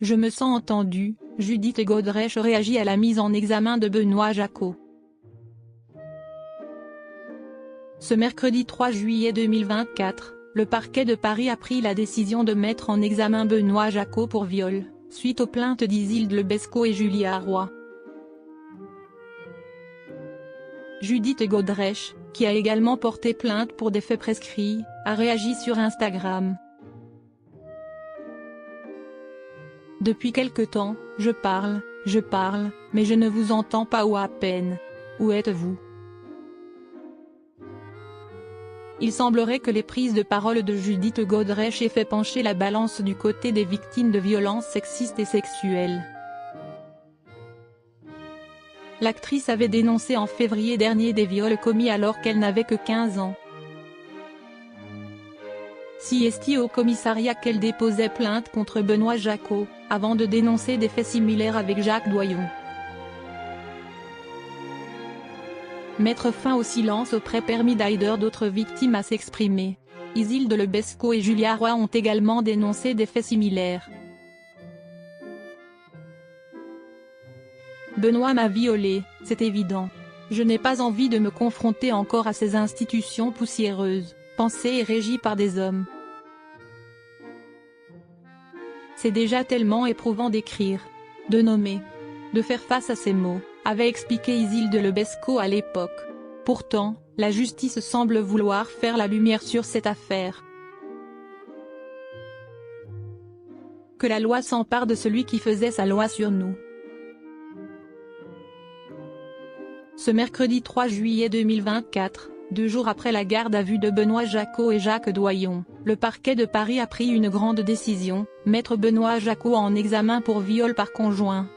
Je me sens entendue, Judith Godrèche réagit à la mise en examen de Benoît Jacot. Ce mercredi 3 juillet 2024, le parquet de Paris a pris la décision de mettre en examen Benoît Jacot pour viol, suite aux plaintes d'Isilde Lebesco et Julia Roy. Judith Godrèche, qui a également porté plainte pour des faits prescrits, a réagi sur Instagram. Depuis quelque temps, je parle, mais je ne vous entends pas ou à peine. Où êtes-vous? Il semblerait que les prises de parole de Judith Godrèche aient fait pencher la balance du côté des victimes de violences sexistes et sexuelles. L'actrice avait dénoncé en février dernier des viols commis alors qu'elle n'avait que 15 ans. Si esti au commissariat qu'elle déposait plainte contre Benoît Jacot, avant de dénoncer des faits similaires avec Jacques Doyon. Mettre fin au silence auprès permis d'aider d'autres victimes à s'exprimer. Isilde Lebesco et Julia Roy ont également dénoncé des faits similaires. Benoît m'a violée, c'est évident. Je n'ai pas envie de me confronter encore à ces institutions poussiéreuses, pensées et régies par des hommes. C'est déjà tellement éprouvant d'écrire, de nommer, de faire face à ces mots, avait expliqué Isilde Lebesco à l'époque. Pourtant, la justice semble vouloir faire la lumière sur cette affaire. Que la loi s'empare de celui qui faisait sa loi sur nous. Ce mercredi 3 juillet 2024, 2 jours après la garde à vue de Benoît Jacot et Jacques Doyon, le parquet de Paris a pris une grande décision, mettre Benoît Jacot en examen pour viol par conjoint.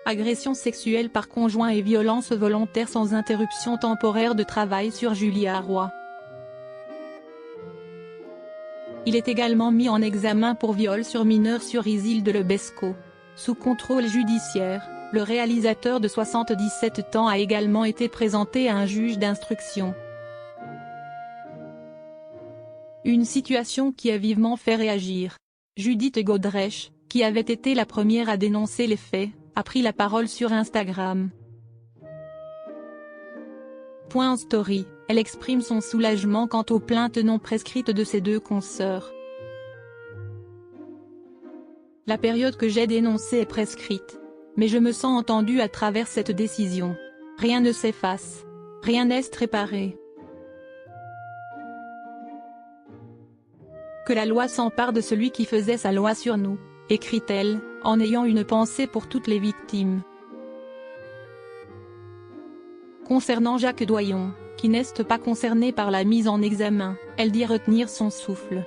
Agression sexuelle par conjoint et violence volontaire sans interruption temporaire de travail sur Julia Roy. Il est également mis en examen pour viol sur mineur sur Isilde Lebesco. Sous contrôle judiciaire, le réalisateur de 77 ans a également été présenté à un juge d'instruction. Une situation qui a vivement fait réagir. Judith Godrèche, qui avait été la première à dénoncer les faits, a pris la parole sur Instagram. En story, elle exprime son soulagement quant aux plaintes non prescrites de ses deux consoeurs. La période que j'ai dénoncée est prescrite. Mais je me sens entendue à travers cette décision. Rien ne s'efface. Rien n'est réparé. Que la loi s'empare de celui qui faisait sa loi sur nous, écrit-elle, en ayant une pensée pour toutes les victimes. Concernant Jacques Doyon, qui n'est pas concerné par la mise en examen, elle dit retenir son souffle.